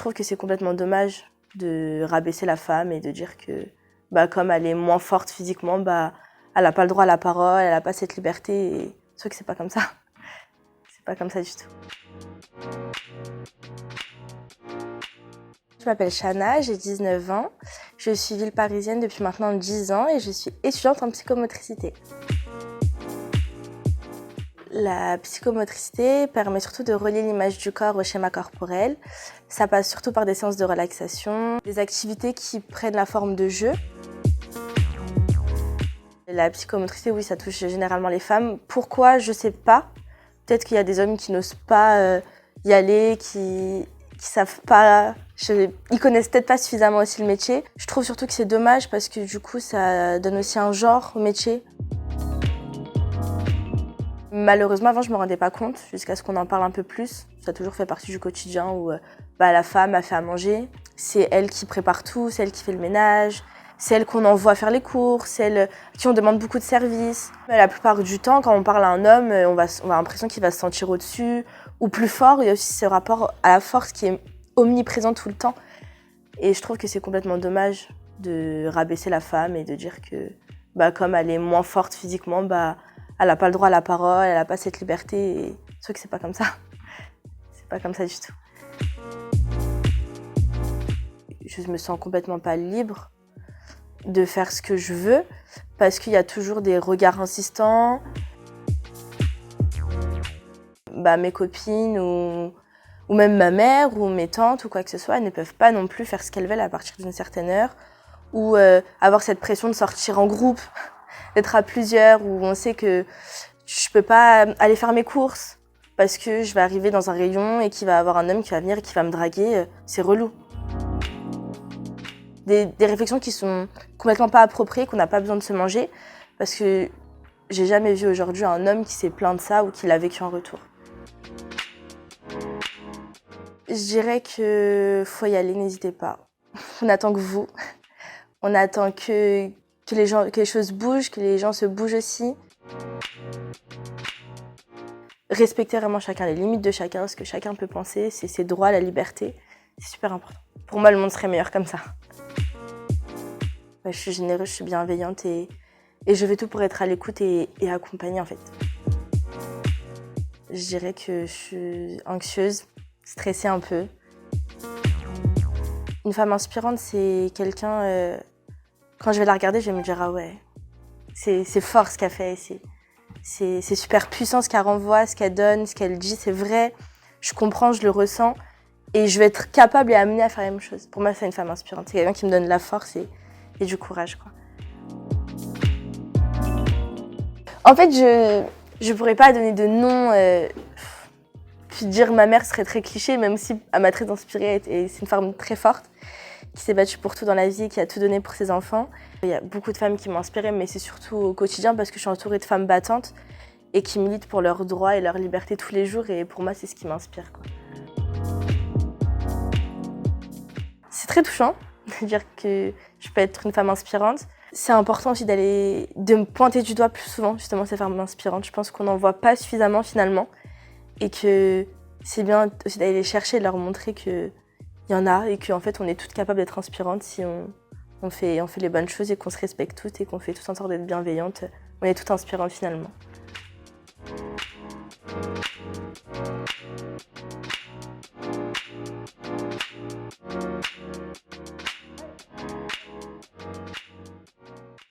trouve que c'est complètement dommage de rabaisser la femme et de dire que comme elle est moins forte physiquement, elle n'a pas le droit à la parole, elle n'a pas cette liberté. Et... sauf que c'est pas comme ça. C'est pas comme ça du tout. Je m'appelle Chana, j'ai 19 ans. Je suis ville parisienne depuis maintenant 10 ans et je suis étudiante en psychomotricité. La psychomotricité permet surtout de relier l'image du corps au schéma corporel. Ça passe surtout par des séances de relaxation, des activités qui prennent la forme de jeu. La psychomotricité, oui, ça touche généralement les femmes. Pourquoi? Je sais pas. Peut-être qu'il y a des hommes qui n'osent pas y aller, qui savent pas, ils connaissent peut-être pas suffisamment aussi le métier. Je trouve surtout que c'est dommage parce que du coup, ça donne aussi un genre au métier. Malheureusement, avant, je me rendais pas compte, jusqu'à ce qu'on en parle un peu plus. Ça a toujours fait partie du quotidien où la femme a fait à manger. C'est elle qui prépare tout, c'est elle qui fait le ménage, c'est elle qu'on envoie faire les courses, c'est elle qui on demande beaucoup de services. Mais la plupart du temps, quand on parle à un homme, on a l'impression qu'il va se sentir au-dessus ou plus fort. Il y a aussi ce rapport à la force qui est omniprésent tout le temps. Et je trouve que c'est complètement dommage de rabaisser la femme et de dire que comme elle est moins forte physiquement, elle n'a pas le droit à la parole, elle n'a pas cette liberté. Et... sauf que c'est pas comme ça. C'est pas comme ça du tout. Je me sens complètement pas libre de faire ce que je veux parce qu'il y a toujours des regards insistants. Mes copines ou même ma mère ou mes tantes ou quoi que ce soit, elles ne peuvent pas non plus faire ce qu'elles veulent à partir d'une certaine heure ou avoir cette pression de sortir en groupe, d'être à plusieurs où on sait que je peux pas aller faire mes courses parce que je vais arriver dans un rayon et qu'il va y avoir un homme qui va venir et qui va me draguer, c'est relou. Des réflexions qui sont complètement pas appropriées, qu'on n'a pas besoin de se manger parce que j'ai jamais vu aujourd'hui un homme qui s'est plaint de ça ou qui l'a vécu en retour. Je dirais que faut y aller, n'hésitez pas. On attend que vous. On attend que les choses bougent, que les gens se bougent aussi. Respecter vraiment chacun, les limites de chacun, ce que chacun peut penser, c'est ses droits, la liberté. C'est super important. Pour moi, le monde serait meilleur comme ça. Je suis généreuse, je suis bienveillante et je fais tout pour être à l'écoute et accompagner en fait. Je dirais que je suis anxieuse, stressée un peu. Une femme inspirante, c'est quelqu'un, quand je vais la regarder, je vais me dire ah ouais, c'est fort ce qu'elle fait, c'est super puissant ce qu'elle renvoie, ce qu'elle donne, ce qu'elle dit, c'est vrai, je comprends, je le ressens et je vais être capable et amenée à faire la même chose. Pour moi, c'est une femme inspirante, c'est quelqu'un qui me donne de la force et du courage, quoi. En fait, je pourrais pas donner de nom. Puis dire ma mère serait très cliché, même si elle m'a très inspirée et c'est une femme très forte qui s'est battue pour tout dans la vie, qui a tout donné pour ses enfants. Il y a beaucoup de femmes qui m'ont inspirée, mais c'est surtout au quotidien parce que je suis entourée de femmes battantes et qui militent pour leurs droits et leur liberté tous les jours. Et pour moi, c'est ce qui m'inspire, quoi. C'est très touchant de dire que je peux être une femme inspirante. C'est important aussi de me pointer du doigt plus souvent, justement, ces femmes inspirantes. Je pense qu'on n'en voit pas suffisamment, finalement. Et que c'est bien aussi d'aller les chercher et de leur montrer qu'il y en a et qu'en fait, on est toutes capables d'être inspirantes si on fait les bonnes choses et qu'on se respecte toutes et qu'on fait tout en sorte d'être bienveillantes. On est toutes inspirantes, finalement.